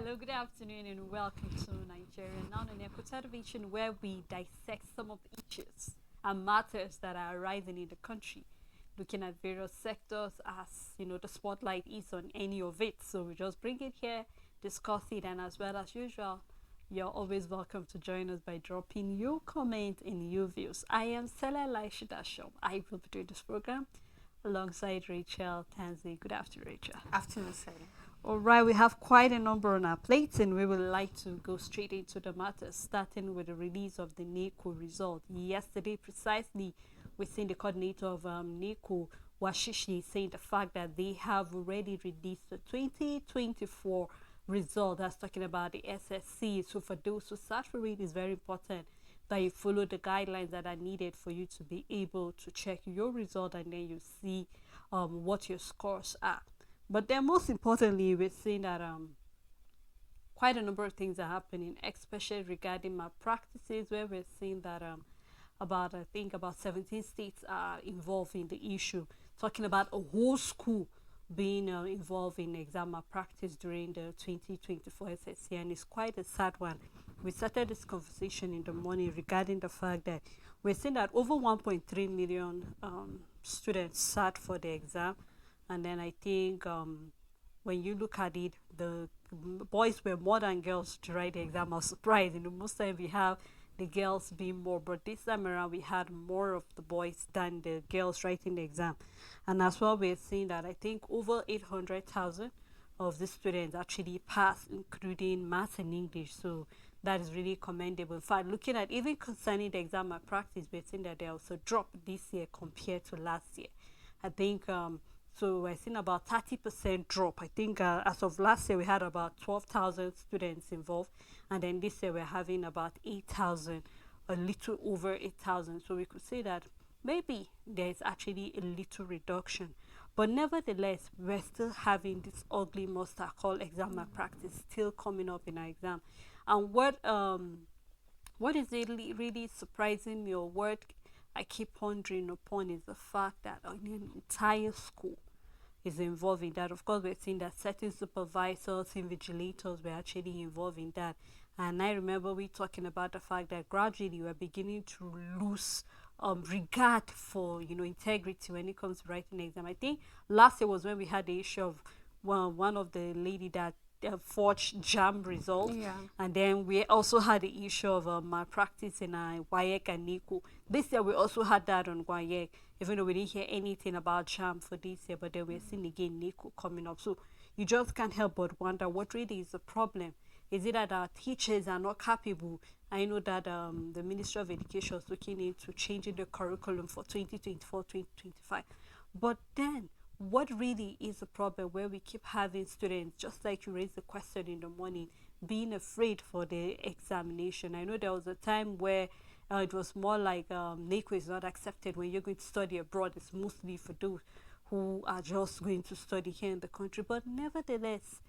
Hello, good afternoon, and welcome to Nigeria Now on Echo Television, where we dissect some of the issues and matters that are arising in the country, looking at various sectors as the spotlight is on any of it. So we just bring it here, discuss it, and as well as usual, you're always welcome to join us by dropping your comment and your views. I am Stella Laishidashom. I will be doing this program alongside Rachel Tanzi. Good afternoon, Rachel. Afternoon, Sarah. All right, we have quite a number on our plates, and we would like to go straight into the matter, starting with the release of the NECO result. Yesterday, precisely, we seen the coordinator of NECO, Washishi, saying the fact that they have already released the 2024 result. That's talking about the SSC. So for those who search for it, it's very important that you follow the guidelines that are needed for you to be able to check your result, and then you see what your scores are. But then most importantly, we're seeing that quite a number of things are happening, especially regarding malpractices, where we're seeing that I think about 17 states are involved in the issue, talking about a whole school being involved in exam malpractice during the 2024 SSC, and it's quite a sad one. We started this conversation in the morning regarding the fact that we're seeing that over 1.3 million students sat for the exam, and then I think when you look at it, the boys were more than girls to write the exam. I was surprised. Most time we have the girls being more, but this time around we had more of the boys than the girls writing the exam. And as well, we're seeing that I think over 800,000 of the students actually passed, including maths and English. So that is really commendable. In fact, looking at even concerning the exam malpractice, we're seeing that they also dropped this year compared to last year. I think so we're seeing about 30% drop. I think as of last year we had about 12,000 students involved, and then this year we're having about 8,000, a little over 8,000. So we could say that maybe there's actually a little reduction, but nevertheless we're still having this ugly monster called exam malpractice still coming up in our exam. And what is really surprising me, or what I keep pondering upon, is the fact that an entire school is involved in that. Of course, we're seeing that certain supervisors, invigilators were actually involved in that. And I remember we talking about the fact that gradually we're beginning to lose regard for integrity when it comes to writing exam. I think last year was when we had the issue of one of the lady that forged jam results. Yeah. And then we also had the issue of malpractice in WAEC and NICO. This year we also had that on WAEC, even though we didn't hear anything about jam for this year, but then we're seeing again NICO coming up. So you just can't help but wonder what really is the problem. Is it that our teachers are not capable? I know that the Ministry of Education is looking into changing the curriculum for 2024-2025. But then what really is the problem where we keep having students, just like you raised the question in the morning, being afraid for the examination? I know there was a time where it was more like NACO is not accepted when you're going to study abroad. It's mostly for those who are just going to study here in the country. But nevertheless,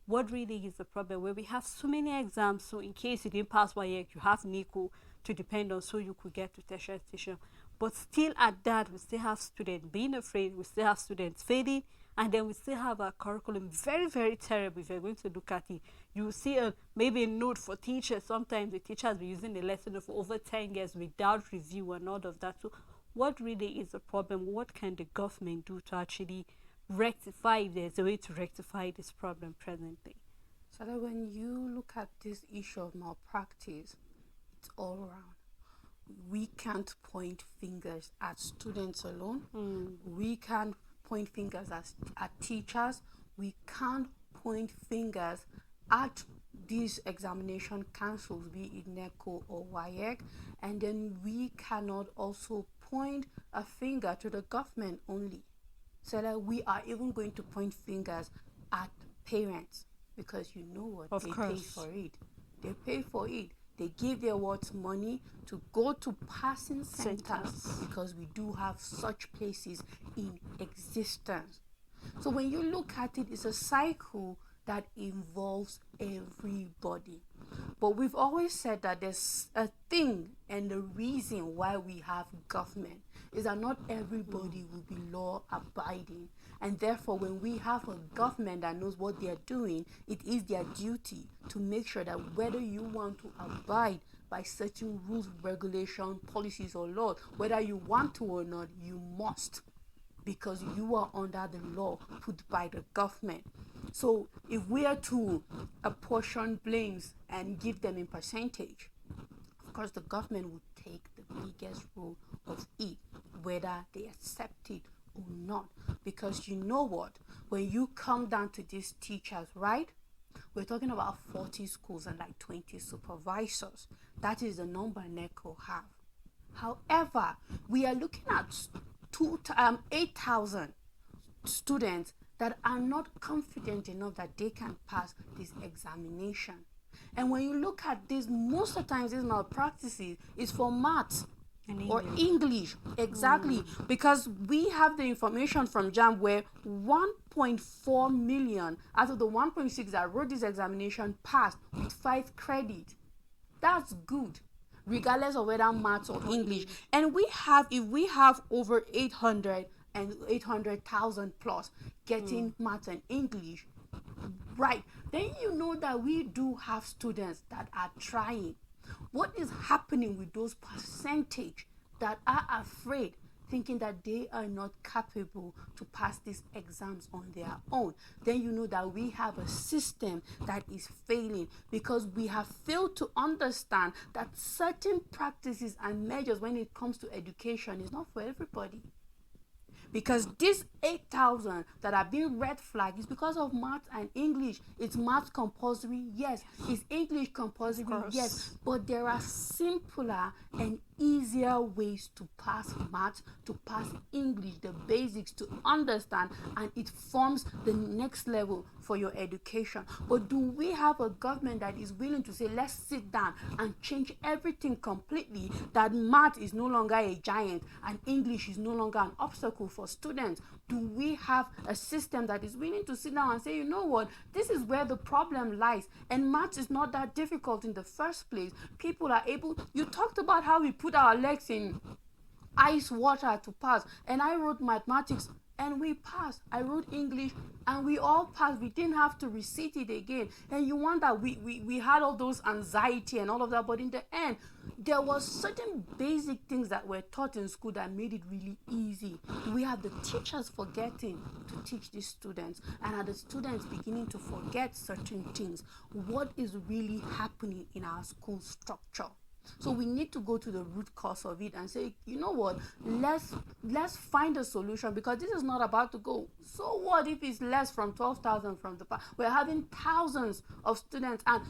what really is the problem where we have so many exams? So in case you didn't pass WAEC, you have NICO to depend on, so you could get to tertiary institution. But still at that, we still have students being afraid, we still have students failing, and then we still have our curriculum very terrible. If you're going to look at it, you will see maybe a note for teachers. Sometimes the teachers be using the lesson for over 10 years without review and all of that. So what really is the problem? What can the government do to actually rectify, if there's a way to rectify this problem presently? So that when you look at this issue of malpractice, it's all around. We can't point fingers at students alone. We can't point fingers at teachers. We can't point fingers at these examination councils, be it NECO or WAEC. And then we cannot also point a finger to the government only. So that we are even going to point fingers at parents, because you know what, Of they course. pay for it. They pay for it. They give their words money to go to passing centers, because we do have such places in existence. So when you look at it, it's a cycle that involves everybody. But we've always said that there's a thing, and the reason why we have government is that not everybody will be law abiding. And therefore, when we have a government that knows what they are doing, it is their duty to make sure that whether you want to abide by certain rules, regulation, policies, or laws, whether you want to or not, you must, because you are under the law put by the government. So if we are to apportion blames and give them in percentage, of course the government would take the biggest role of it, whether they accept it or not. Because you know what, when you come down to these teachers, right, we're talking about 40 schools and like 20 supervisors. That is the number NECO have. However, we are looking at 8,000 students that are not confident enough that they can pass this examination. And when you look at this, most of the times these malpractices is for maths or English. Exactly. Because we have the information from JAM where 1.4 million out of the 1.6 that wrote this examination passed with 5 credits. That's good, regardless of whether maths or English. And if we have over 800 and 800,000 plus getting maths and English, right, then you know that we do have students that are trying. What is happening with those percentage that are afraid, thinking that they are not capable to pass these exams on their own? Then you know that we have a system that is failing, because we have failed to understand that certain practices and measures when it comes to education is not for everybody. Because these 8,000 that are being red flagged is because of math and English. It's math compulsory, yes. It's English compulsory, yes. But there are simpler and easier ways to pass math, to pass English, the basics, to understand, and it forms the next level for your education. But do we have a government that is willing to say, let's sit down and change everything completely, that math is no longer a giant and English is no longer an obstacle for students? Do we have a system that is willing to sit down and say, you know what, this is where the problem lies, and math is not that difficult in the first place. People are able, you talked about how we put our legs in ice water to pass, and I wrote mathematics and we passed. I wrote English and we all passed. We didn't have to recite it again. And you wonder, we had all those anxiety and all of that, but in the end there was certain basic things that were taught in school that made it really easy. We have the teachers forgetting to teach these students, and are the students beginning to forget certain things. What is really happening in our school structure? So we need to go to the root cause of it and say, you know what, let's find a solution, because this is not about to go. So what if it's less from 12,000 from the past? We're having thousands of students, and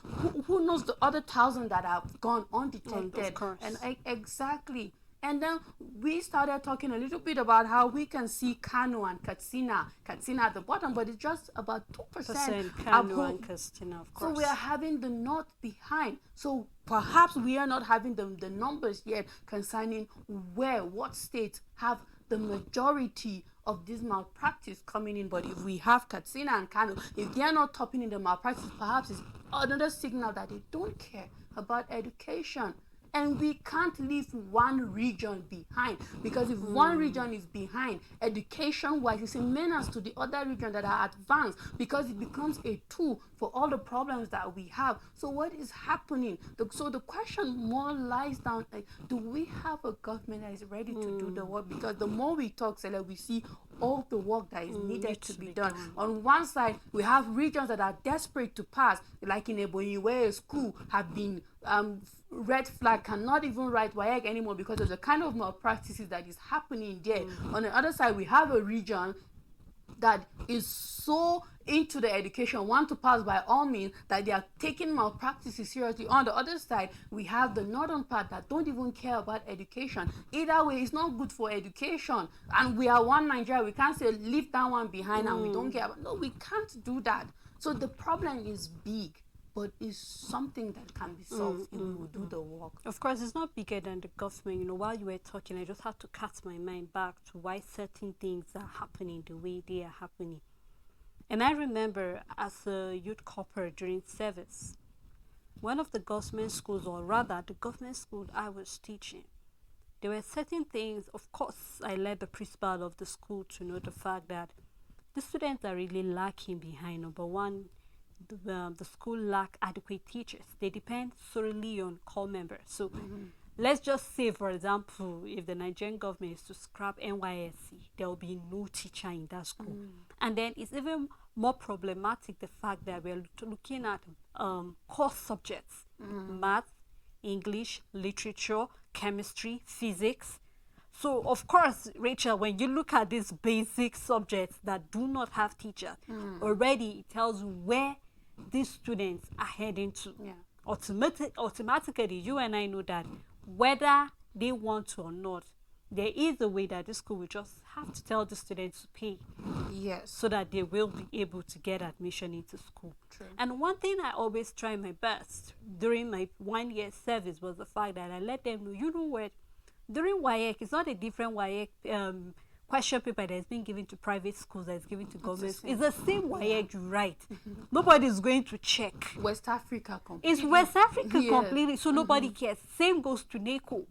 who knows the other 1,000 that have gone undetected. Of course. And exactly. And then we started talking a little bit about how we can see Kano and Katsina at the bottom, but it's just about 2% Kano and Katsina, of course. So we are having the north behind. So perhaps we are not having the numbers yet concerning what states have the majority of this malpractice coming in. But if we have Katsina and Kano, if they are not topping in the malpractice, perhaps it's another signal that they don't care about education. And we can't leave one region behind, because if one region is behind education-wise, it's a menace to the other regions that are advanced, because it becomes a tool for all the problems that we have. So what is happening? So the question more lies down, like, do we have a government that is ready to do the work? Because the more we talk, Sele, we see all the work that is needed to be done. On one side, we have regions that are desperate to pass, like in Ebonyi, where a school have been red flag, cannot even write WAEC anymore because of the kind of malpractices that is happening there. On the other side, we have a region that is so into the education, want to pass by all means, that they are taking malpractices seriously. On the other side, we have the northern part that don't even care about education. Either way, it's not good for education. And we are one Nigeria. We can't say leave that one behind and we don't care about. No, we can't do that. So the problem is big, but it's something that can be solved if we will do the work. Of course, it's not bigger than the government. You know, while you were talking, I just had to cast my mind back to why certain things are happening the way they are happening. And I remember as a youth corporal during service, one of the government schools, or rather the government school I was teaching, there were certain things. Of course, I led the principal of the school to know the fact that the students are really lacking behind. Number one, the school lack adequate teachers. They depend solely on core members. So let's just say, for example, if the Nigerian government is to scrap NYSC, there will be no teacher in that school. And then it's even more problematic the fact that we're looking at core subjects, math, English, literature, chemistry, physics. So, of course, Rachel, when you look at these basic subjects that do not have teachers, already it tells you where these students are heading to. Yeah. Automatically, you and I know that whether they want to or not, there is a way that the school will just have to tell the students to pay. Yes. So that they will be able to get admission into school. True. And one thing I always try my best during my 1 year service was the fact that I let them know, you know what, during WAEC, it's not a different WAEC question paper that is being given to private schools that is given to government. It's the same WAEC you write. Nobody is going to check. West Africa completely. It's West Africa completely, so nobody cares. Same goes to NACO.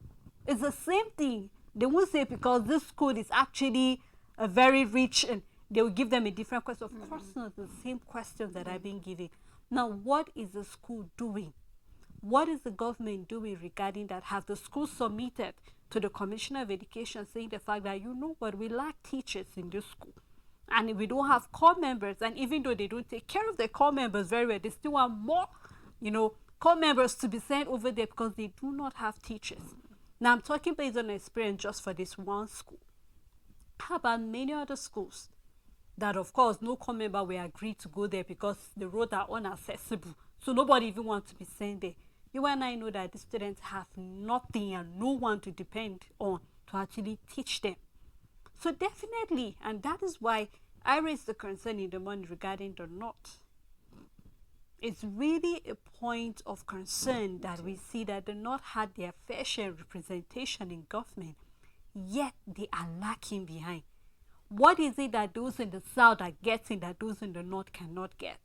It's the same thing. They won't say because this school is actually a very rich, and they will give them a different question. Of course not, the same questions that I've been giving. Now, what is the school doing? What is the government doing regarding that? Have the school submitted to the Commissioner of Education saying the fact that, you know what, we lack teachers in this school, and we don't have core members, and even though they don't take care of their core members very well, they still want more, core members to be sent over there because they do not have teachers. Now, I'm talking based on experience just for this one school. How about many other schools that, of course, no core member will agree to go there because the roads are inaccessible, so nobody even wants to be sent there. You and I know that the students have nothing and no one to depend on to actually teach them. So definitely, and that is why I raised the concern in the morning regarding the North. It's really a point of concern that we see that the North had their fair share representation in government, yet they are lacking behind. What is it that those in the South are getting that those in the North cannot get?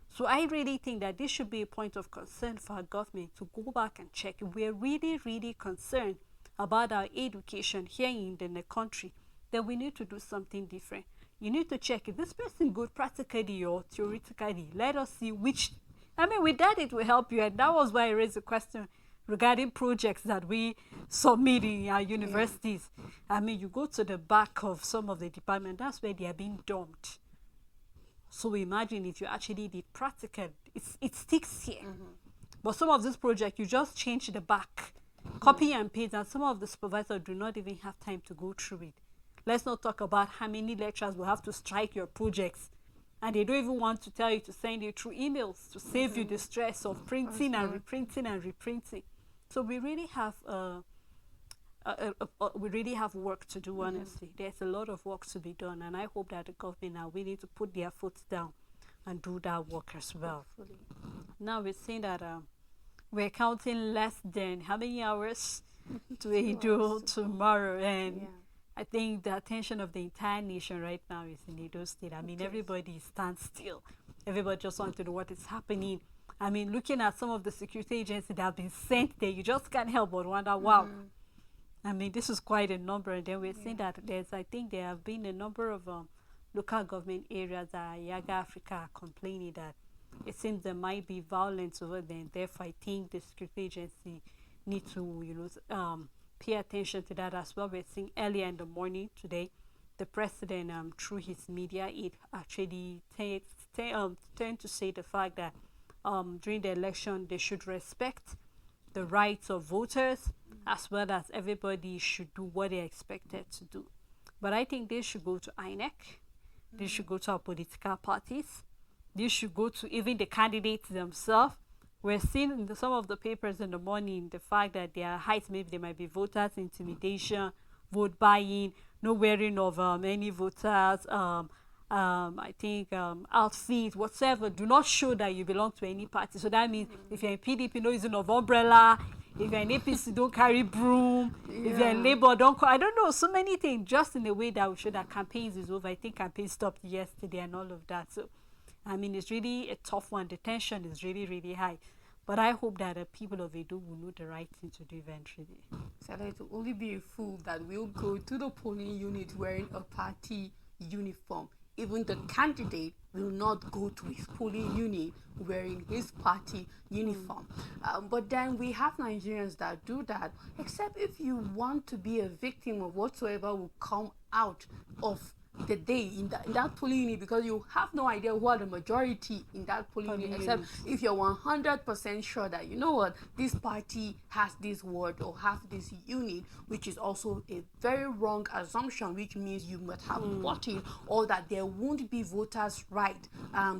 So I really think that this should be a point of concern for our government to go back and check. We're really, really concerned about our education here in the country, then we need to do something different. You need to check, is this person good practically or theoretically? Let us see which. With that it will help you. And that was why I raised the question regarding projects that we submit in our universities. You go to the back of some of the departments, that's where they are being dumped. So imagine if you actually did practical, it sticks here. But some of this project, you just change the back, copy and paste, and some of the supervisors do not even have time to go through it. Let's not talk about how many lecturers will have to strike your projects, and they don't even want to tell you to send it through emails to save you the stress of printing and reprinting and reprinting. So we really have work to do, honestly. There's a lot of work to be done, and I hope that the government are willing to put their foot down and do that work as well. Hopefully. Now we're saying that we're counting less than how many hours to Edo tomorrow, and I think the attention of the entire nation right now is in Edo State. Everybody stands still. Everybody just wants to know what is happening. Looking at some of the security agencies that have been sent there, you just can't help but wonder, wow. This is quite a number. And then we're seeing that there have been a number of local government areas that Yaga Africa are complaining that it seems there might be violence over there. And therefore, I think the security agency need to, pay attention to that as well. We're seeing earlier in the morning today, the president, through his media, it actually tend to say the fact that during the election, they should respect the rights of voters, as well as everybody should do what they're expected to do. But I think they should go to INEC, they should go to our political parties, they should go to even the candidates themselves. We're seeing in some of the papers in the morning the fact that there are heights, maybe there might be voters intimidation, vote buying, no wearing of any voters, outfit, whatsoever. Do not show that you belong to any party. So that means if you're in PDP, no using of umbrella. If you're in APC, don't carry broom. If you're in Labour, don't call. I don't know, so many things, just in a way that we show that campaigns is over. I think campaigns stopped yesterday and all of that. So, it's really a tough one. The tension is really, really high. But I hope that the people of Edo will know the right thing to do eventually. So it will only be a fool that will go to the polling unit wearing a party uniform. even the candidate will not go to his polling unit wearing his party uniform. But then we have Nigerians that do that, except if you want to be a victim of whatsoever will come out of the day in that polling unit, because you have no idea who are the majority in that polling unit, except if you're 100% sure that you know what, this party has this word or have this unit, which is also a very wrong assumption, which means you must have voted, or that there won't be voters right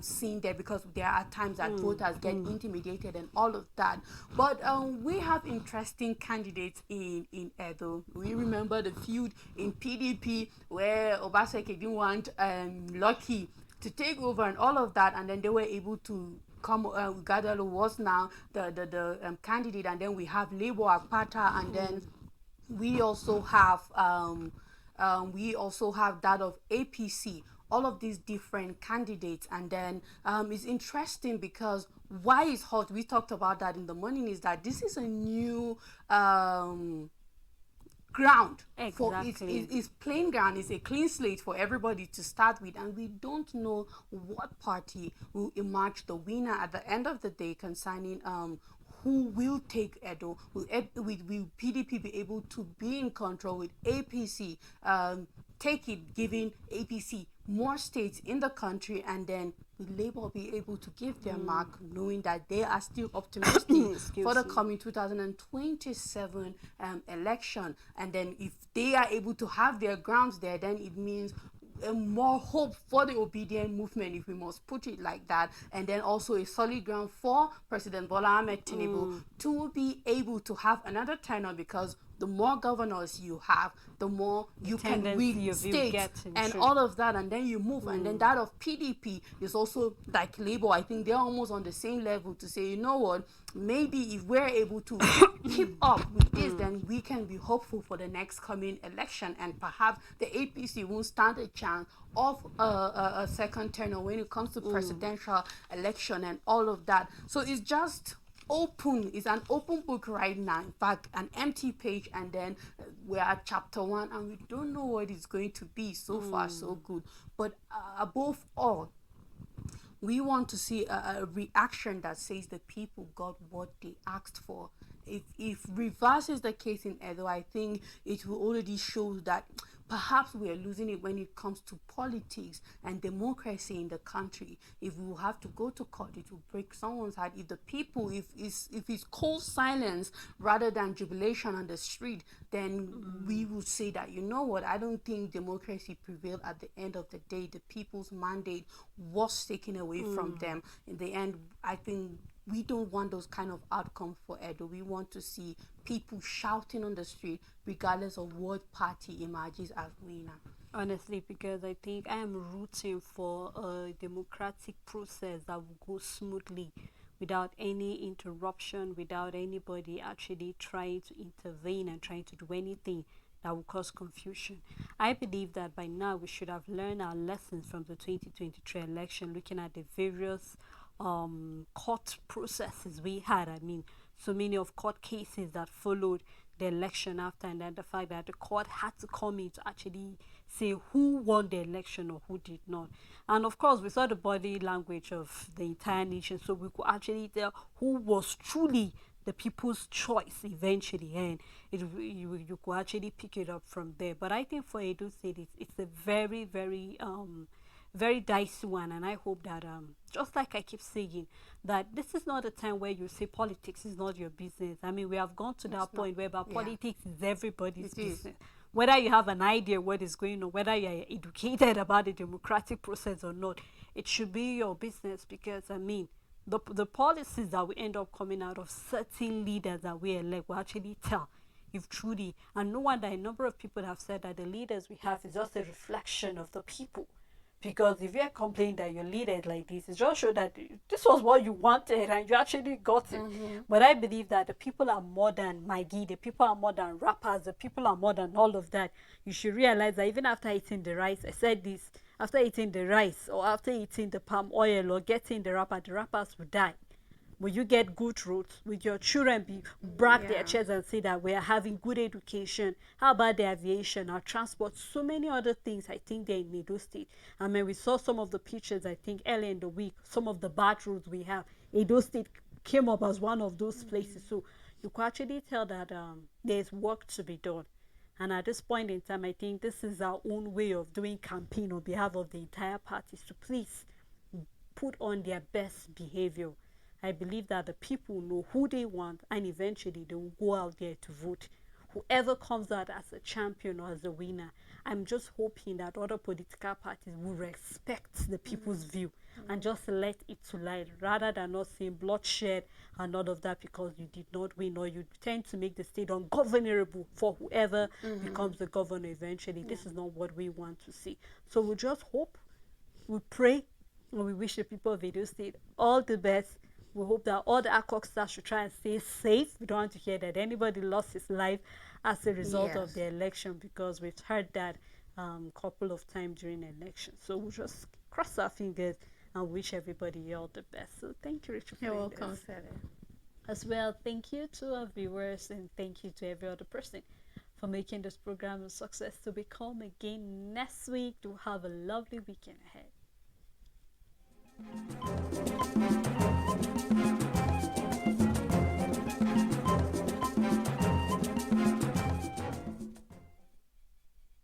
seen there, because there are times that voters get intimidated and all of that. But we have interesting candidates in Edo. We remember the feud in PDP where Obaseki didn't want Lucky to take over and all of that, and then they were able to come. Gadalo was now the candidate, and then we have Labour Akpata, and then we also have that of APC. All of these different candidates, and then it's interesting because why it's hot. We talked about that in the morning. Is that this is a new ground for it's plain ground. It's a clean slate for everybody to start with, and we don't know what party will emerge the winner at the end of the day concerning who will take Edo. Will PDP be able to be in control? With APC take it, giving APC more states in the country, and then will Labour be able to give their mark, knowing that they are still optimistic for the coming 2027 election? And then if they are able to have their grounds there, then it means more hope for the obedient movement, if we must put it like that, and then also a solid ground for President Bola Ahmed Tinubu to be able to have another tenure, because the more governors you have, the more you can win states and all of that, and then you move. And then that of PDP is also like Labour. I think they're almost on the same level to say, you know what, maybe if we're able to keep up with this, then we can be hopeful for the next coming election, and perhaps the APC won't stand a chance of a second tenure when it comes to presidential election and all of that. So it's just open. It's an open book right now, in fact an empty page, and then we're at chapter 1 and we don't know what it's going to be. So far so good, but above all, we want to see a reaction that says the people got what they asked for. If reverse is the case in Edo, I think it will already show that perhaps we are losing it when it comes to politics and democracy in the country. If we will have to go to court, it will break someone's heart. If the people, if it's cold silence rather than jubilation on the street, then we will say that, you know what, I don't think democracy prevailed at the end of the day. The people's mandate was taken away from them. In the end, I think we don't want those kind of outcomes for Edo. We want to see people shouting on the street regardless of what party emerges as winner. Honestly, because I think I am rooting for a democratic process that will go smoothly without any interruption, without anybody actually trying to intervene and trying to do anything that will cause confusion. I believe that by now we should have learned our lessons from the 2023 election, looking at the various court processes we had. I mean, so many of court cases that followed the election after, and then the fact that the court had to come in to actually say who won the election or who did not. And of course, we saw the body language of the entire nation, so we could actually tell who was truly the people's choice eventually, and you could actually pick it up from there. But I think for Edo State, it's a very dicey one, and I hope that just like I keep saying, that this is not a time where you say politics is not your business. I mean, we have gone to that point where politics is everybody's business. Whether you have an idea what is going on, whether you are educated about the democratic process or not, it should be your business, because I mean, the policies that we end up coming out of certain leaders that we elect will actually tell if truly, and no wonder a number of people have said that the leaders we have is just a reflection of the people. Because if you're complaining that your leader is like this, it just shows that this was what you wanted and you actually got it. But I believe that the people are more than Maggie, the people are more than rappers, the people are more than all of that. You should realize that even after eating the rice, I said this, after eating the rice or after eating the palm oil or getting the wrapper, the rappers will die. Will you get good roads? Will your children be brag their Yeah. chest and say that we are having good education? How about the aviation, our transport, so many other things? I think they're in Edo State. I mean, we saw some of the pictures. I think earlier in the week, some of the bad roads we have. Edo State came up as one of those places. So you could actually tell that there's work to be done. And at this point in time, I think this is our own way of doing campaign on behalf of the entire parties to please put on their best behavior. I believe that the people know who they want and eventually they will go out there to vote. Whoever comes out as a champion or as a winner, I'm just hoping that other political parties will respect the people's view and just let it to light rather than not seeing bloodshed and all of that because you did not win or you tend to make the state ungovernable for whoever becomes the governor eventually. This is not what we want to see. So we just hope, we pray, and we wish the people of Edo State all the best. We hope that all the ACOC staff should try and stay safe. We don't want to hear that anybody lost his life as a result of Yes. the election because we've heard that couple of times during the election. So we'll just cross our fingers and wish everybody all the best. So thank you, Rachel, for You're doing welcome, this. Sally. As well, thank you to our viewers and thank you to every other person for making this program a success. To be come again next week to have a lovely weekend ahead.